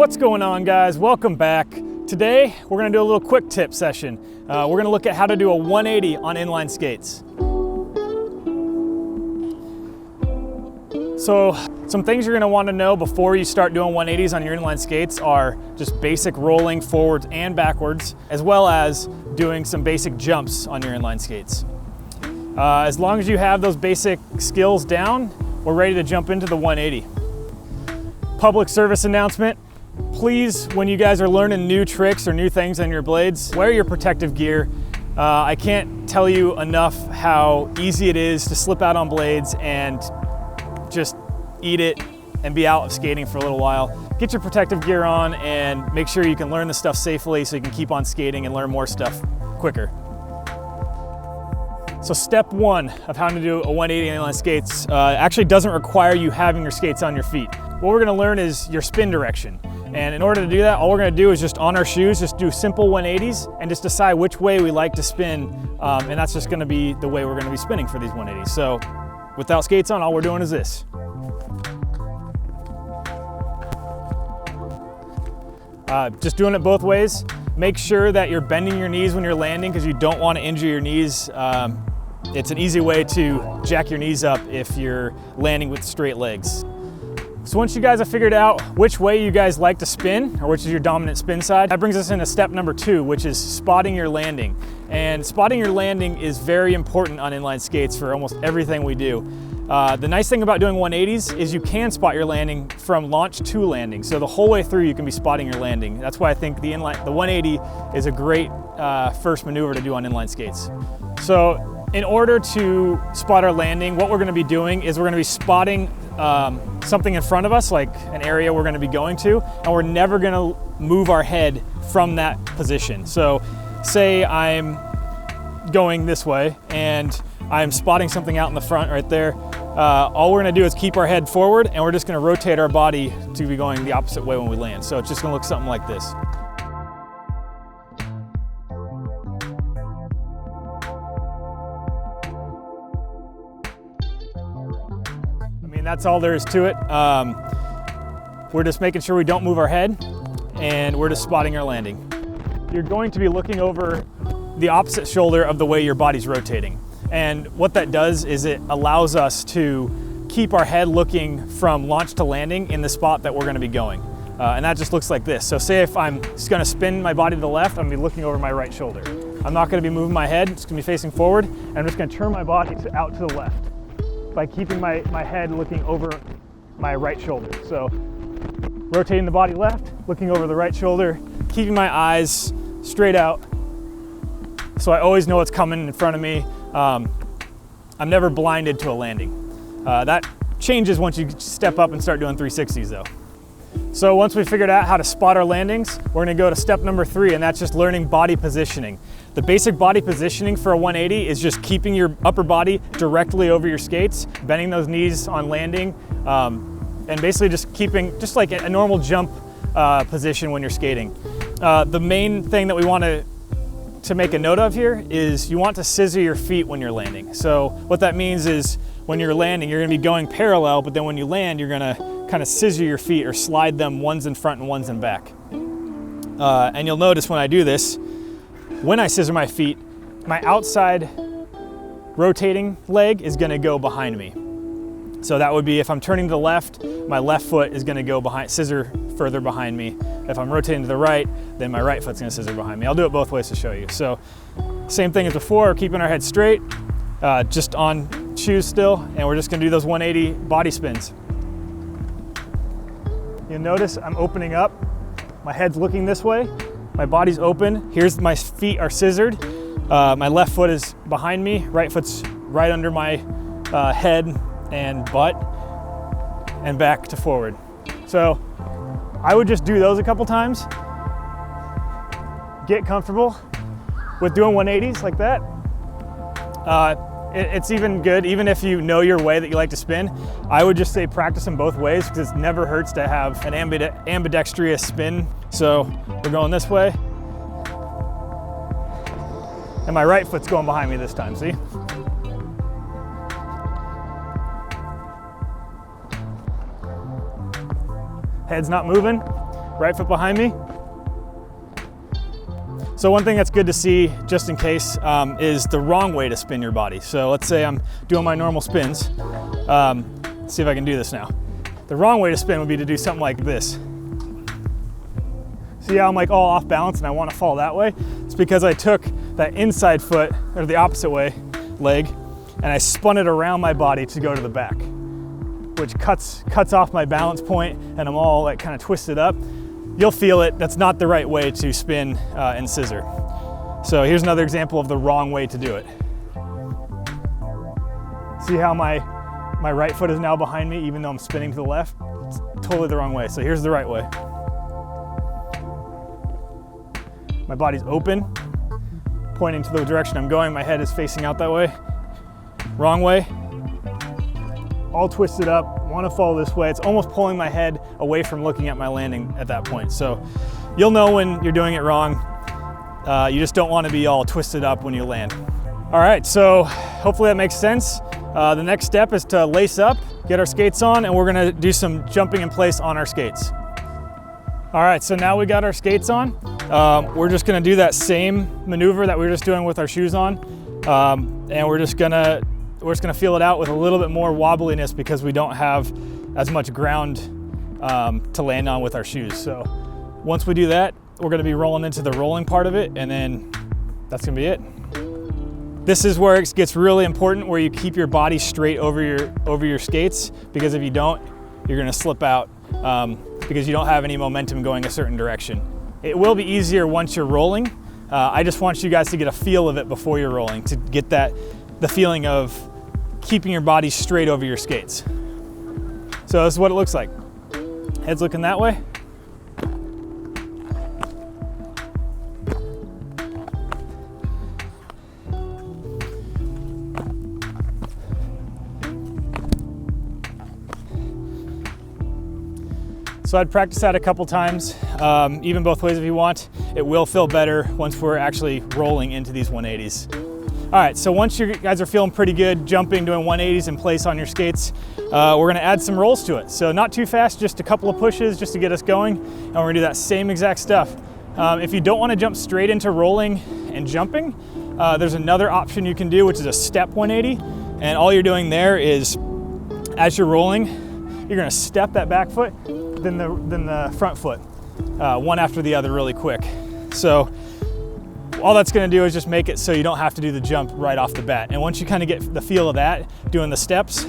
What's going on, guys? Welcome back. Today we're going to do a little quick tip session. We're going to look at how to do a 180 on inline skates. So some things you're going to want to know before you start doing 180s on your inline skates are just basic rolling forwards and backwards, as well as doing some basic jumps on your inline skates. As long as you have those basic skills down, we're ready to jump into the 180. Public service announcement. Please, when you guys are learning new tricks or new things on your blades, wear your protective gear. I can't tell you enough how easy it is to slip out on blades and just eat it and be out of skating for a little while. Get your protective gear on and make sure you can learn this stuff safely so you can keep on skating and learn more stuff quicker. So step one of how to do a 180 on inline skates actually doesn't require you having your skates on your feet. What we're gonna learn is your spin direction. And in order to do that, all we're gonna do is just on our shoes, just do simple 180s and just decide which way we like to spin. And that's just gonna be the way we're gonna be spinning for these 180s. So without skates on, all we're doing is this. Just doing it both ways. Make sure that you're bending your knees when you're landing because you don't want to injure your knees. It's an easy way to jack your knees up if you're landing with straight legs. So once you guys have figured out which way you guys like to spin, or which is your dominant spin side, that brings us into step number 2, which is spotting your landing. And spotting your landing is very important on inline skates for almost everything we do. The nice thing about doing 180s is you can spot your landing from launch to landing. So the whole way through you can be spotting your landing. That's why I think the 180 is a great first maneuver to do on inline skates. So in order to spot our landing, what we're gonna be doing is we're gonna be spotting something in front of us, like an area we're gonna be going to, and we're never gonna move our head from that position. So say I'm going this way and I'm spotting something out in the front right there. All we're gonna do is keep our head forward and we're just gonna rotate our body to be going the opposite way when we land. So it's just gonna look something like this. That's all there is to it. We're just making sure we don't move our head and we're just spotting our landing. You're going to be looking over the opposite shoulder of the way your body's rotating. And what that does is it allows us to keep our head looking from launch to landing in the spot that we're gonna be going. And that just looks like this. So say if I'm just gonna spin my body to the left, I'm gonna be looking over my right shoulder. I'm not gonna be moving my head, it's gonna be facing forward, and I'm just gonna turn my body out to the left by keeping my head looking over my right shoulder. So rotating the body left, looking over the right shoulder, keeping my eyes straight out so I always know what's coming in front of me. I'm never blinded to a landing. That changes once you step up and start doing 360s though. So once we figured out how to spot our landings, we're gonna go to step number 3, and that's just learning body positioning. The basic body positioning for a 180 is just keeping your upper body directly over your skates, bending those knees on landing, and basically just keeping, just like a normal jump position when you're skating. The main thing that we want to make a note of here is you want to scissor your feet when you're landing. So what that means is when you're landing, you're gonna be going parallel, but then when you land, you're gonna kind of scissor your feet or slide them ones in front and ones in back. And you'll notice when I do this, when I scissor my feet, my outside rotating leg is gonna go behind me. So that would be if I'm turning to the left, my left foot is gonna go behind, scissor further behind me. If I'm rotating to the right, then my right foot's gonna scissor behind me. I'll do it both ways to show you. So same thing as before, keeping our head straight, just on shoes still, and we're just gonna do those 180 body spins. You'll notice I'm opening up, my head's looking this way, my body's open, here's my feet are scissored, my left foot is behind me, right foot's right under my head and butt, and back to forward. So I would just do those a couple times, get comfortable with doing 180s like that. It's even good, even if you know your way that you like to spin, I would just say practice them both ways because it never hurts to have an ambidextrous spin. So we're going this way. And my right foot's going behind me this time, see? Head's not moving. right foot behind me. So one thing that's good to see, just in case, is the wrong way to spin your body. So let's say I'm doing my normal spins. Let's see if I can do this now. The wrong way to spin would be to do something like this. See how I'm like all off balance and I want to fall that way? It's because I took that inside foot, or the opposite way, leg, and I spun it around my body to go to the back, which cuts off my balance point, and I'm all like kind of twisted up. You'll feel it. That's not the right way to spin and scissor. So here's another example of the wrong way to do it. See how my right foot is now behind me even though I'm spinning to the left? It's totally the wrong way. So here's the right way. My body's open, pointing to the direction I'm going. My head is facing out that way. Wrong way. All twisted up, want to fall this way. It's almost pulling my head away from looking at my landing at that point. So you'll know when you're doing it wrong. You just don't want to be all twisted up when you land. All right, so hopefully that makes sense. The next step is to lace up, get our skates on, and we're gonna do some jumping in place on our skates. All right, so now we got our skates on. We're just gonna do that same maneuver that we were just doing with our shoes on. And we're just gonna feel it out with a little bit more wobbliness because we don't have as much ground to land on with our shoes. So once we do that, we're gonna be rolling into the rolling part of it, and then that's gonna be it. This is where it gets really important, where you keep your body straight over your skates, because if you don't, you're gonna slip out because you don't have any momentum going a certain direction. It will be easier once you're rolling. I just want you guys to get a feel of it before you're rolling, to get the feeling of keeping your body straight over your skates. So this is what it looks like. Head's looking that way. So I'd practice that a couple times, even both ways if you want. It will feel better once we're actually rolling into these 180s. All right, so once you guys are feeling pretty good jumping, doing 180s in place on your skates, we're gonna add some rolls to it. So not too fast, just a couple of pushes just to get us going, and we're gonna do that same exact stuff. If you don't wanna jump straight into rolling and jumping, there's another option you can do, which is a step 180. And all you're doing there is, as you're rolling, you're gonna step that back foot, then the front foot, one after the other really quick. So all that's gonna do is just make it so you don't have to do the jump right off the bat. And once you kind of get the feel of that, doing the steps,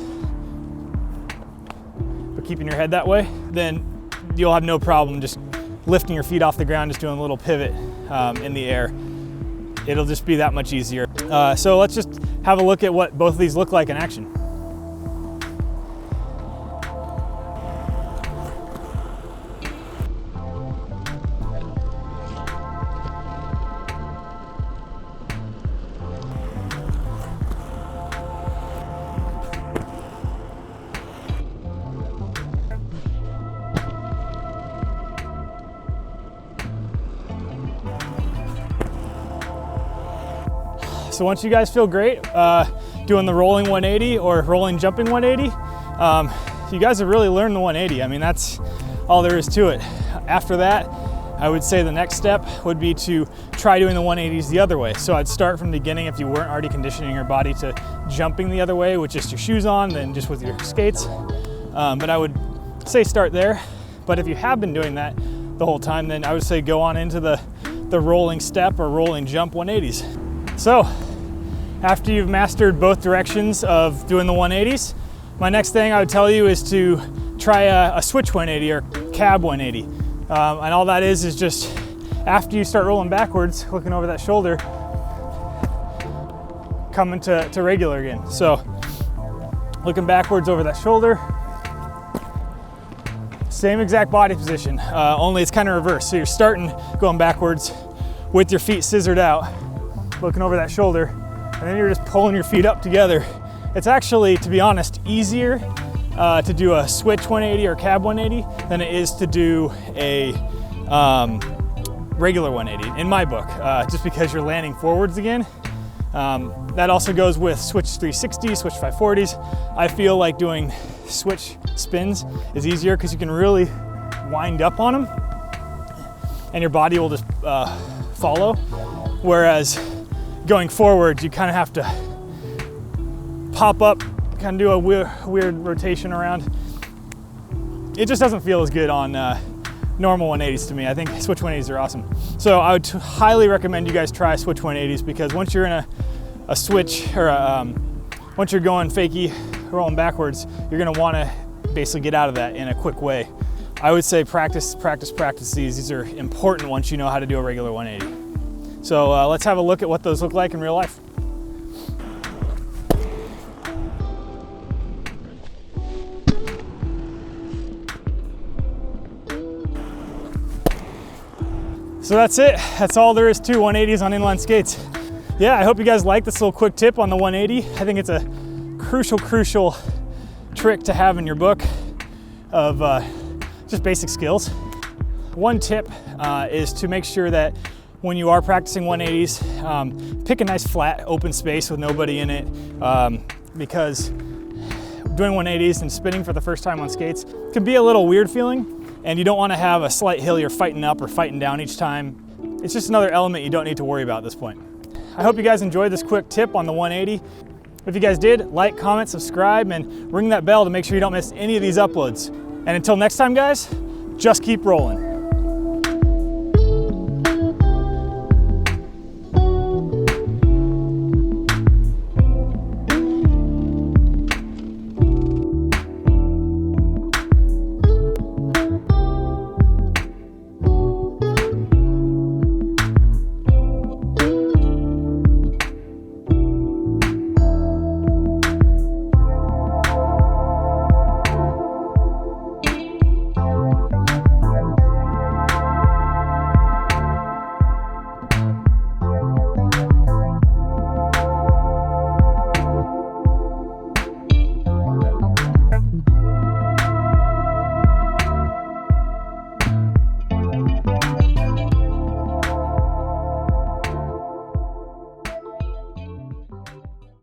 but keeping your head that way, then you'll have no problem just lifting your feet off the ground, just doing a little pivot in the air. It'll just be that much easier. So let's just have a look at what both of these look like in action. So once you guys feel great doing the rolling 180 or rolling jumping 180, you guys have really learned the 180. I mean, that's all there is to it. After that, I would say the next step would be to try doing the 180s the other way. So I'd start from the beginning if you weren't already conditioning your body to jumping the other way with just your shoes on, then just with your skates. But I would say start there. But if you have been doing that the whole time, then I would say go on into the rolling step or rolling jump 180s. So after you've mastered both directions of doing the 180s, my next thing I would tell you is to try a switch 180 or cab 180. And all that is just after you start rolling backwards, looking over that shoulder, coming to regular again. So looking backwards over that shoulder, same exact body position, only it's kind of reversed. So you're starting going backwards with your feet scissored out, looking over that shoulder, and then you're just pulling your feet up together. It's actually, to be honest, easier to do a switch 180 or cab 180 than it is to do a regular 180 in my book, just because you're landing forwards again. That also goes with switch 360s, switch 540s. I feel like doing switch spins is easier because you can really wind up on them and your body will just follow. Whereas going forward, you kind of have to pop up, kind of do a weird rotation around. It just doesn't feel as good on normal 180s to me. I think switch 180s are awesome. So I would highly recommend you guys try switch 180s, because once you're in a switch, or once you're going fakie, rolling backwards, you're gonna wanna basically get out of that in a quick way. I would say practice these. These are important once you know how to do a regular 180. So let's have a look at what those look like in real life. So that's it. That's all there is to 180s on inline skates. Yeah, I hope you guys like this little quick tip on the 180. I think it's a crucial trick to have in your book of just basic skills. One tip is to make sure that when you are practicing 180s, pick a nice flat open space with nobody in it, because doing 180s and spinning for the first time on skates can be a little weird feeling, and you don't want to have a slight hill you're fighting up or fighting down each time. It's just another element you don't need to worry about at this point. I hope you guys enjoyed this quick tip on the 180. If you guys did, like, comment, subscribe, and ring that bell to make sure you don't miss any of these uploads. And until next time, guys, just keep rolling.